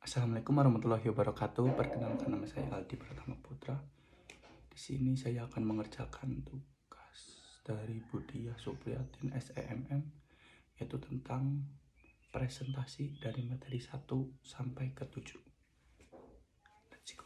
Assalamualaikum warahmatullahi wabarakatuh. Perkenalkan, nama saya Aldi Pratama Putra. Di sini saya akan mengerjakan tugas dari Budiah Supriyatin SEMM, yaitu tentang presentasi dari materi 1 sampai ke 7. Let's go.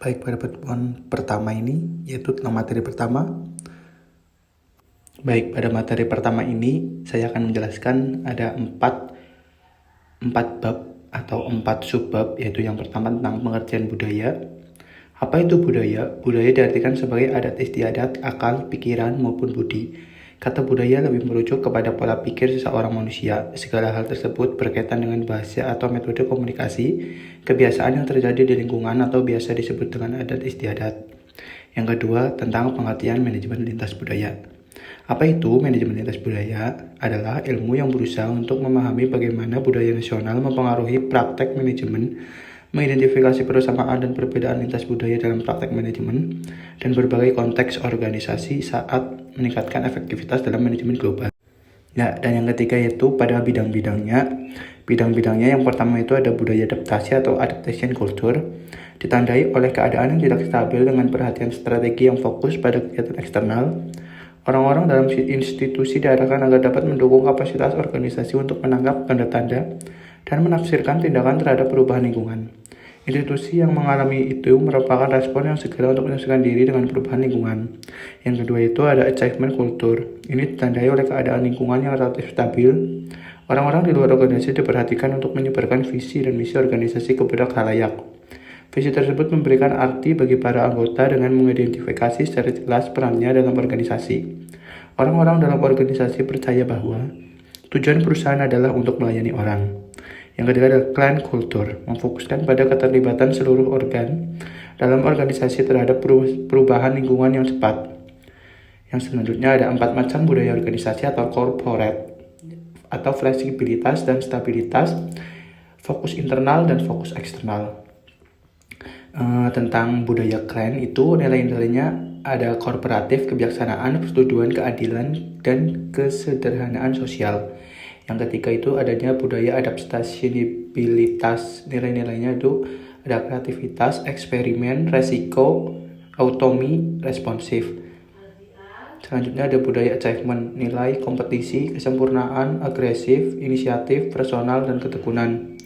Baik, pada pertemuan pertama ini yaitu tentang materi pertama. Baik, pada materi pertama ini saya akan menjelaskan ada empat bab atau 4 subbab, yaitu yang pertama tentang pengertian budaya. Apa itu budaya? Budaya diartikan sebagai adat istiadat, akal, pikiran, maupun budi. Kata budaya lebih merujuk kepada pola pikir seseorang manusia. Segala hal tersebut berkaitan dengan bahasa atau metode komunikasi, kebiasaan yang terjadi di lingkungan atau biasa disebut dengan adat istiadat. Yang kedua, tentang pengertian manajemen lintas budaya. Apa itu manajemen lintas budaya? Adalah ilmu yang berusaha untuk memahami bagaimana budaya nasional mempengaruhi praktek manajemen, mengidentifikasi persamaan dan perbedaan lintas budaya dalam praktek manajemen, dan berbagai konteks organisasi saat meningkatkan efektivitas dalam manajemen global. Ya, dan yang ketiga yaitu pada bidang-bidangnya. Bidang-bidangnya yang pertama itu ada budaya adaptasi atau adaptation culture, ditandai oleh keadaan yang tidak stabil dengan perhatian strategi yang fokus pada kegiatan eksternal. Orang-orang dalam institusi diarahkan agar dapat mendukung kapasitas organisasi untuk menangkap tanda-tanda dan menafsirkan tindakan terhadap perubahan lingkungan. Institusi yang mengalami itu merupakan respon yang segera untuk menyesuaikan diri dengan perubahan lingkungan. Yang kedua itu ada achievement culture. Ini ditandai oleh keadaan lingkungan yang relatif stabil. Orang-orang di luar organisasi diperhatikan untuk menyebarkan visi dan misi organisasi kepada khalayak. Visi tersebut memberikan arti bagi para anggota dengan mengidentifikasi secara jelas perannya dalam organisasi. Orang-orang dalam organisasi percaya bahwa tujuan perusahaan adalah untuk melayani orang. Yang ketiga adalah clan culture, memfokuskan pada keterlibatan seluruh organ dalam organisasi terhadap perubahan lingkungan yang cepat. Yang selanjutnya ada 4 macam budaya organisasi atau corporate, atau fleksibilitas dan stabilitas, fokus internal dan fokus eksternal. Tentang budaya klan itu nilai-nilainya ada kooperatif, kebijaksanaan, persetujuan, keadilan, dan kesederhanaan sosial. Yang ketiga itu adanya budaya adaptasibilitas, nilai-nilainya itu ada kreativitas, eksperimen, resiko, autonomi, responsif. Selanjutnya ada budaya achievement, nilai kompetisi, kesempurnaan, agresif, inisiatif, personal, dan ketekunan.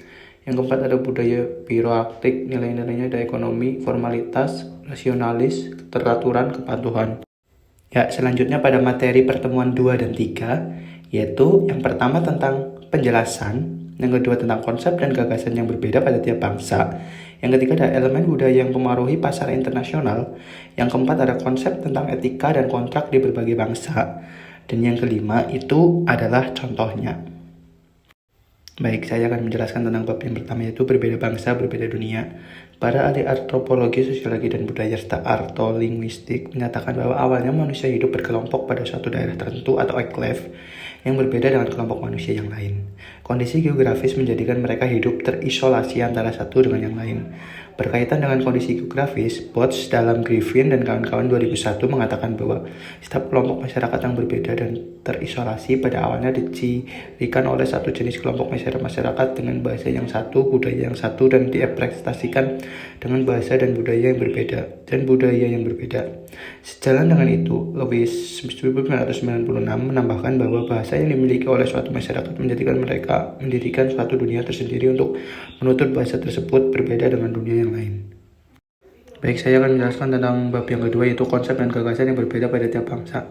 Yang keempat ada budaya birokratik, nilai-nilainya ada ekonomi, formalitas, rasionalis, keteraturan, kepatuhan. Ya, selanjutnya pada materi pertemuan 2 dan 3, yaitu yang pertama tentang penjelasan, yang kedua tentang konsep dan gagasan yang berbeda pada tiap bangsa, yang ketiga ada elemen budaya yang mempengaruhi pasar internasional, yang keempat ada konsep tentang etika dan kontrak di berbagai bangsa, dan yang kelima itu adalah contohnya. Baik, saya akan menjelaskan tentang bab yang pertama, yaitu berbeda bangsa, berbeda dunia. Para ahli antropologi, sosiologi, dan budaya serta artolinguistik menyatakan bahwa awalnya manusia hidup berkelompok pada suatu daerah tertentu atau enclave yang berbeda dengan kelompok manusia yang lain. Kondisi geografis menjadikan mereka hidup terisolasi antara satu dengan yang lain. Berkaitan dengan kondisi geografis, Potts dalam Griffin dan kawan-kawan 2001 mengatakan bahwa setiap kelompok masyarakat yang berbeda dan terisolasi pada awalnya dicirikan oleh satu jenis kelompok masyarakat dengan bahasa yang satu, budaya yang satu, dan direpresentasikan dengan bahasa dan budaya yang berbeda. Sejalan dengan itu, Lewis 1996 menambahkan bahwa bahasa yang dimiliki oleh suatu masyarakat mendirikan suatu dunia tersendiri untuk menutur bahasa tersebut berbeda dengan dunia yang lain. Baik, saya akan menjelaskan tentang bab yang kedua, yaitu konsep dan gagasan yang berbeda pada tiap bangsa.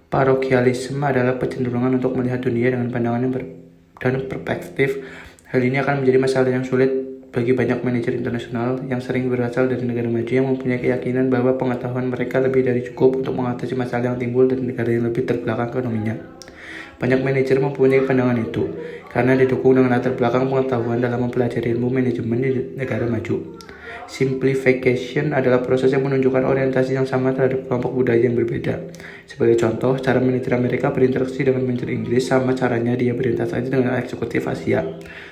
Parokialisme adalah kecenderungan untuk melihat dunia dengan pandangan dan perspektif. Hal ini akan menjadi masalah yang sulit bagi banyak manajer internasional yang sering berasal dari negara maju yang mempunyai keyakinan bahwa pengetahuan mereka lebih dari cukup untuk mengatasi masalah yang timbul dari negara yang lebih terbelakang ekonominya. Banyak manajer mempunyai pandangan itu karena didukung dengan latar belakang pengetahuan dalam mempelajari ilmu manajemen di negara maju. Simplification adalah proses yang menunjukkan orientasi yang sama terhadap kelompok budaya yang berbeda. Sebagai contoh, cara manajer Amerika berinteraksi dengan manajer Inggris sama caranya dia berinteraksi dengan eksekutif Asia.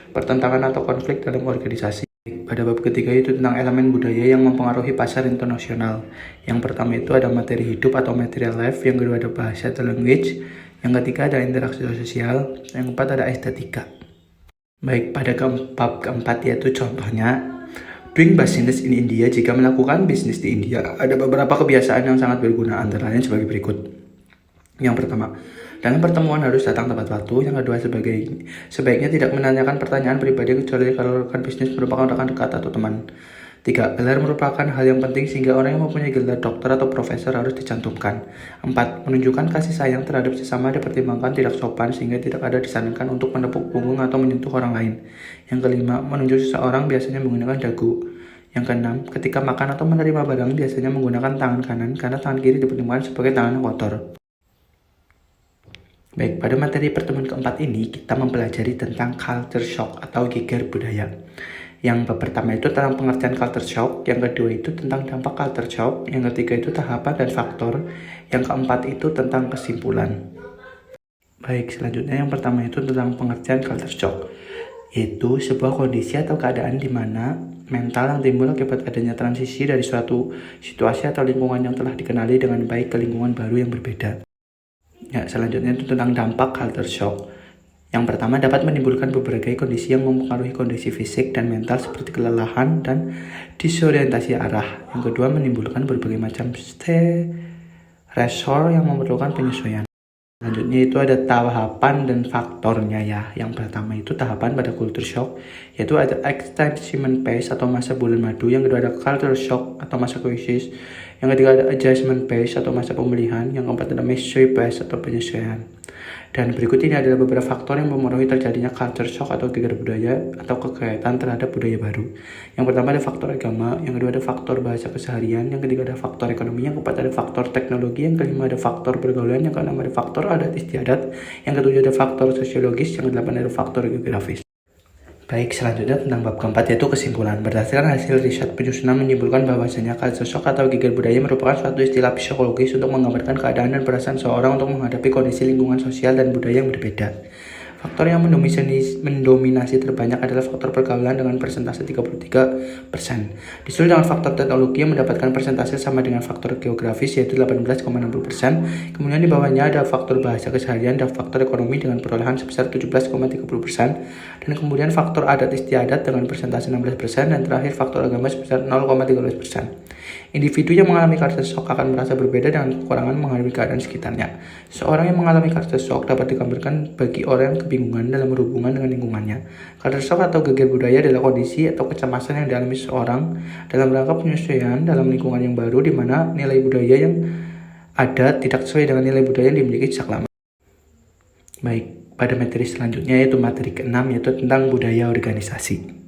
Pertentangan atau konflik dalam organisasi. Pada bab ketiga itu tentang elemen budaya yang mempengaruhi pasar internasional. Yang pertama itu ada materi hidup atau material life, yang kedua ada bahasa atau language, yang ketiga ada interaksi sosial, yang keempat ada estetika. Baik, pada bab keempat yaitu contohnya doing business in India. Jika melakukan bisnis di India, ada beberapa kebiasaan yang sangat berguna, antara lain sebagai berikut. Yang pertama, dalam pertemuan harus datang tepat waktu. Yang kedua, sebaiknya tidak menanyakan pertanyaan pribadi kecuali kalau rekan bisnis merupakan rekan dekat atau teman. 3. Gelar merupakan hal yang penting sehingga orang yang mempunyai gelar dokter atau profesor harus dicantumkan. 4. Menunjukkan kasih sayang terhadap sesama dipertimbangkan tidak sopan sehingga tidak ada disarankan untuk menepuk punggung atau menyentuh orang lain. Yang kelima, menunjuk seseorang biasanya menggunakan dagu. Yang keenam, ketika makan atau menerima barang biasanya menggunakan tangan kanan karena tangan kiri dipertimbangkan sebagai tangan yang kotor. Baik, pada materi pertemuan keempat ini kita mempelajari tentang culture shock atau geger budaya. Yang pertama itu tentang pengertian culture shock, yang kedua itu tentang dampak culture shock, yang ketiga itu tahapan dan faktor, yang keempat itu tentang kesimpulan. Baik, selanjutnya yang pertama itu tentang pengertian culture shock, yaitu sebuah kondisi atau keadaan di mana mental yang timbul akibat adanya transisi dari suatu situasi atau lingkungan yang telah dikenali dengan baik ke lingkungan baru yang berbeda. Ya, selanjutnya itu tentang dampak culture shock. Yang pertama, dapat menimbulkan berbagai kondisi yang mempengaruhi kondisi fisik dan mental seperti kelelahan dan disorientasi arah. Yang kedua, menimbulkan berbagai macam stressor yang memerlukan penyesuaian. Selanjutnya itu ada tahapan dan faktornya ya. Yang pertama itu tahapan pada culture shock, yaitu ada excitement phase atau masa bulan madu. Yang kedua ada culture shock atau masa krisis. Yang ketiga ada adjustment phase atau masa pemulihan. Yang keempat ada measure phase atau penyesuaian. Dan berikut ini adalah beberapa faktor yang memengaruhi terjadinya culture shock atau geger budaya atau kekagetan terhadap budaya baru. Yang pertama ada faktor agama, yang kedua ada faktor bahasa keseharian, yang ketiga ada faktor ekonomi, yang keempat ada faktor teknologi, yang kelima ada faktor pergaulan, yang keenam ada faktor adat istiadat, yang ketujuh ada faktor sosiologis, yang kedelapan ada faktor geografis. Baik, selanjutnya tentang bab keempat yaitu kesimpulan. Berdasarkan hasil riset penyusunan menyimpulkan bahwasanya culture shock atau geger budaya merupakan suatu istilah psikologis untuk menggambarkan keadaan dan perasaan seorang untuk menghadapi kondisi lingkungan sosial dan budaya yang berbeda. Faktor yang mendominasi terbanyak adalah faktor pergaulan dengan persentase 33%. Disusul dengan faktor teknologi yang mendapatkan persentase sama dengan faktor geografis yaitu 18,60%. Kemudian di bawahnya ada faktor bahasa keseharian dan faktor ekonomi dengan perolehan sebesar 17,30%. Dan kemudian faktor adat istiadat dengan persentase 16% dan terakhir faktor agama sebesar 0,13%. Individu yang mengalami culture shock akan merasa berbeda dengan kekurangan menghadapi keadaan sekitarnya. Seorang yang mengalami culture shock dapat digambarkan bagi orang yang kebingungan dalam berhubungan dengan lingkungannya. Culture shock atau geger budaya adalah kondisi atau kecemasan yang dialami seseorang dalam rangka penyesuaian dalam lingkungan yang baru di mana nilai budaya yang ada tidak sesuai dengan nilai budaya yang dimiliki sejak lama. Baik, pada materi selanjutnya yaitu materi ke-6 yaitu tentang budaya organisasi.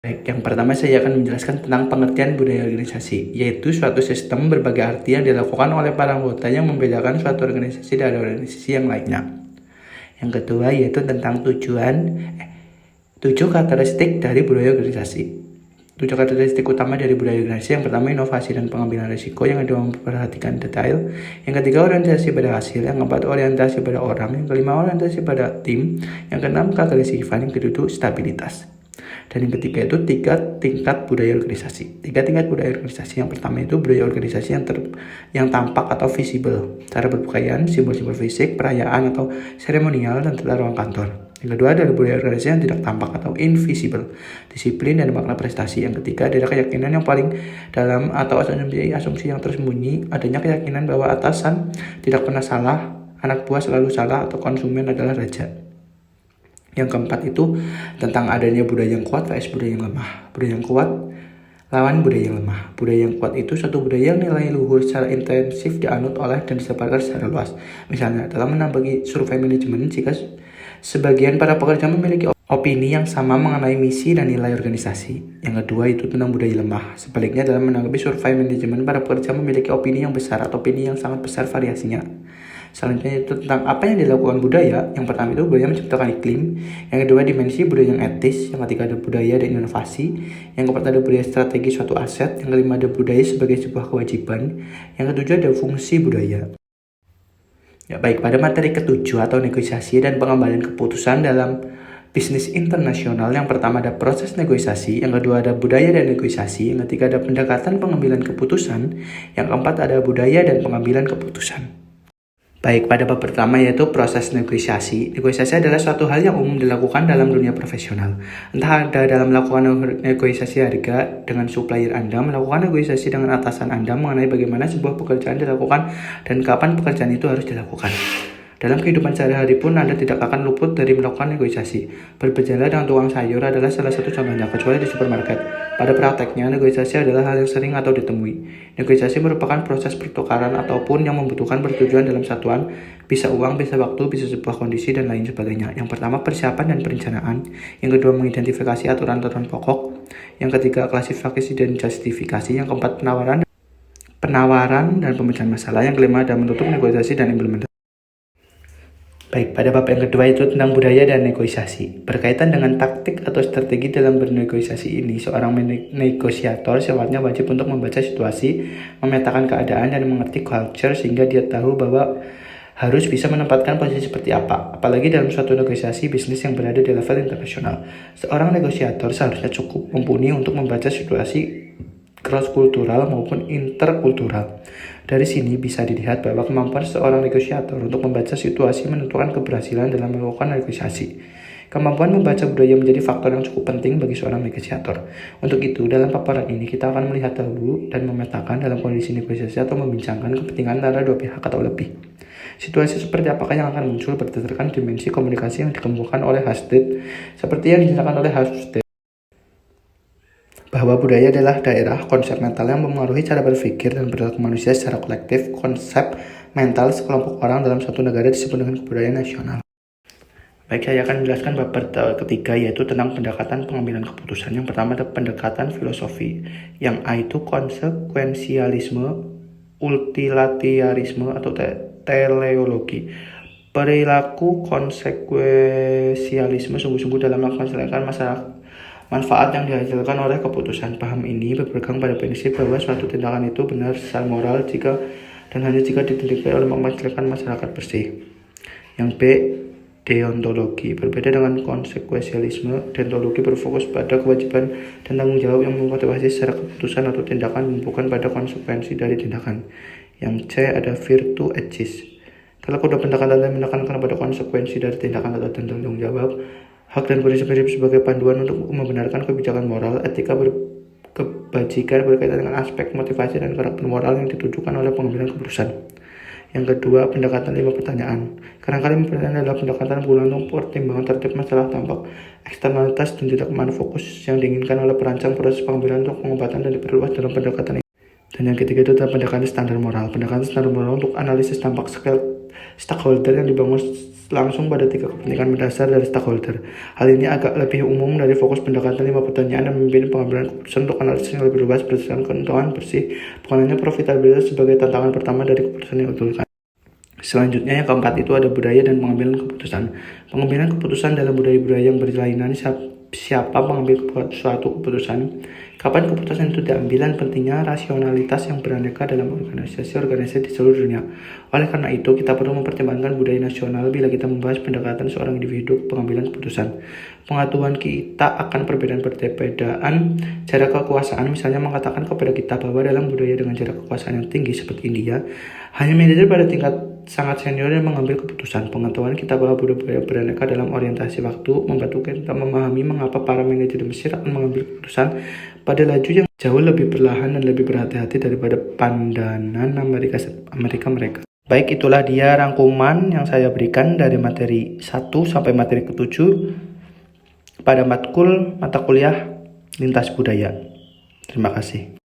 Baik, yang pertama saya akan menjelaskan tentang pengertian budaya organisasi, yaitu suatu sistem berbagai arti yang dilakukan oleh para anggota yang membedakan suatu organisasi dari organisasi yang lainnya. Yang kedua yaitu tentang 7 karakteristik dari budaya organisasi. 7 karakteristik utama dari budaya organisasi. Yang pertama inovasi dan pengambilan risiko, yang kedua memperhatikan detail, yang ketiga orientasi pada hasil, yang keempat orientasi pada orang, yang kelima orientasi pada tim, yang keenam keagresivan, yang ketujuh stabilitas. Dan yang ketiga itu 3 tingkat budaya organisasi. 3 tingkat budaya organisasi. Yang pertama itu budaya organisasi yang tampak atau visible, cara berpakaian, simbol-simbol fisik, perayaan atau seremonial, dan tata ruang kantor. Yang kedua adalah budaya organisasi yang tidak tampak atau invisible, disiplin dan makna prestasi. Yang ketiga adalah keyakinan yang paling dalam atau asumsi yang tersembunyi, adanya keyakinan bahwa atasan tidak pernah salah, anak buah selalu salah, atau konsumen adalah raja. Yang keempat itu tentang adanya budaya yang kuat vs budaya yang lemah. Budaya yang kuat lawan budaya yang lemah. Budaya yang kuat itu suatu budaya yang nilai luhur secara intensif dianut oleh dan disebarkan secara luas. Misalnya dalam menambah survei manajemen, jika sebagian para pekerja memiliki opini yang sama mengenai misi dan nilai organisasi. Yang kedua itu tentang budaya lemah. Sebaliknya dalam menanggapi survei manajemen, para pekerja memiliki opini yang besar atau opini yang sangat besar variasinya. Selanjutnya itu tentang apa yang dilakukan budaya. Yang pertama itu budaya menciptakan iklim. Yang kedua dimensi budaya yang etis. Yang ketiga ada budaya dan inovasi. Yang keempat ada budaya strategi suatu aset. Yang kelima ada budaya sebagai sebuah kewajiban. Yang ketujuh ada fungsi budaya. Ya, baik, pada materi ketujuh atau negosiasi dan pengambilan keputusan dalam bisnis internasional, yang pertama ada proses negosiasi, yang kedua ada budaya dan negosiasi, yang ketiga ada pendekatan pengambilan keputusan, yang keempat ada budaya dan pengambilan keputusan. Baik, pada bab pertama yaitu proses negosiasi. Negosiasi adalah suatu hal yang umum dilakukan dalam dunia profesional. Entah ada dalam melakukan negosiasi harga dengan supplier Anda, melakukan negosiasi dengan atasan Anda mengenai bagaimana sebuah pekerjaan dilakukan dan kapan pekerjaan itu harus dilakukan. Dalam kehidupan sehari-hari pun Anda tidak akan luput dari melakukan negosiasi. Berbicara dengan tukang sayur adalah salah satu contohnya, kecuali di supermarket. Pada prakteknya, negosiasi adalah hal yang sering atau ditemui. Negosiasi merupakan proses pertukaran ataupun yang membutuhkan persetujuan dalam satuan, bisa uang, bisa waktu, bisa sebuah kondisi, dan lain sebagainya. Yang pertama, persiapan dan perencanaan. Yang kedua, mengidentifikasi aturan-aturan pokok. Yang ketiga, klasifikasi dan justifikasi. Yang keempat, penawaran dan pemecahan masalah. Yang kelima, ada menutup negosiasi dan implementasi. Baik, pada bab yang kedua itu tentang budaya dan negosiasi. Berkaitan dengan taktik atau strategi dalam bernegosiasi ini, seorang negosiator sifatnya wajib untuk membaca situasi, memetakan keadaan, dan mengerti culture sehingga dia tahu bahwa harus bisa menempatkan posisi seperti apa. Apalagi dalam suatu negosiasi bisnis yang berada di level internasional. Seorang negosiator seharusnya cukup mumpuni untuk membaca situasi cross-kultural maupun interkultural. Dari sini bisa dilihat bahwa kemampuan seorang negosiator untuk membaca situasi menentukan keberhasilan dalam melakukan negosiasi. Kemampuan membaca budaya menjadi faktor yang cukup penting bagi seorang negosiator. Untuk itu, dalam paparan ini kita akan melihat dahulu dan memetakan dalam kondisi negosiasi atau membincangkan kepentingan antara dua pihak atau lebih. Situasi seperti apakah yang akan muncul berdasarkan dimensi komunikasi yang dikemukakan oleh Hastert, seperti yang dinyatakan oleh Hastert, bahwa budaya adalah daerah konsep mental yang mempengaruhi cara berpikir dan perilaku manusia secara kolektif. Konsep mental sekelompok orang dalam suatu negara disebut dengan kebudayaan nasional. Baik, saya akan menjelaskan bab ketiga yaitu tentang pendekatan pengambilan keputusan. Yang pertama adalah pendekatan filosofi, yang A itu konsekuensialisme, utilitarianisme atau teleologi. Perilaku konsekuensialisme sungguh-sungguh dalam melaksanakan manfaat yang dihasilkan oleh keputusan. Paham ini berpegang pada prinsip bahwa suatu tindakan itu benar secara moral jika dan hanya jika ditindakkan oleh memastikan masyarakat bersih. Yang B, deontologi. Berbeda dengan konsekuensialisme, deontologi berfokus pada kewajiban dan tanggung jawab yang memotivasi secara keputusan atau tindakan, bukan pada konsekuensi dari tindakan. Yang C, ada virtue ethics. Kalau kedua pendekatan tadi menekankan pada konsekuensi dari tindakan atau tanggung jawab, hak dan prinsip-prinsip sebagai panduan untuk membenarkan kebijakan moral. Etika kebajikan berkaitan dengan aspek motivasi dan karakter moral yang ditujukan oleh pengambilan keputusan. Yang kedua, pendekatan 5 pertanyaan. Kadang-kadang pertanyaan adalah pendekatan menggunakan pertimbangan tertib masalah tampak, eksternalitas, dan tidak kemana fokus yang diinginkan oleh perancang proses pengambilan untuk pengobatan dan diperluas dalam pendekatan ini. Dan yang ketiga itu adalah pendekatan standar moral. Pendekatan standar moral untuk analisis tampak stakeholder yang dibangun langsung pada 3 kepentingan mendasar dari stakeholder. Hal ini agak lebih umum dari fokus pendekatan 5 pertanyaan dan memimpin pengambilan keputusan untuk analisis yang lebih luas berdasarkan keuntungan bersih, bukan hanya profitabilitas sebagai tantangan pertama dari keputusan yang diusulkan. Selanjutnya yang keempat itu ada budaya dan pengambilan keputusan. Pengambilan keputusan dalam budaya-budaya yang berlainan. Siapa pengambil suatu keputusan, kapan keputusan itu diambil, dan pentingnya rasionalitas yang beraneka dalam organisasi di seluruh dunia. Oleh karena itu, kita perlu mempertimbangkan budaya nasional bila kita membahas pendekatan seorang individu pengambilan keputusan. Pengetahuan kita akan perbedaan jarak kekuasaan, misalnya mengatakan kepada kita bahwa dalam budaya dengan jarak kekuasaan yang tinggi seperti India, hanya manajer pada tingkat sangat senior yang mengambil keputusan. Pengetahuan kita bahwa budaya beraneka dalam orientasi waktu membantu kita memahami mengapa para manajer di Mesir akan mengambil keputusan pada laju yang jauh lebih perlahan dan lebih berhati-hati daripada pandangan Amerika mereka. Baik, itulah dia rangkuman yang saya berikan dari materi 1 sampai materi ke-7 pada matkul mata kuliah lintas budaya. Terima kasih.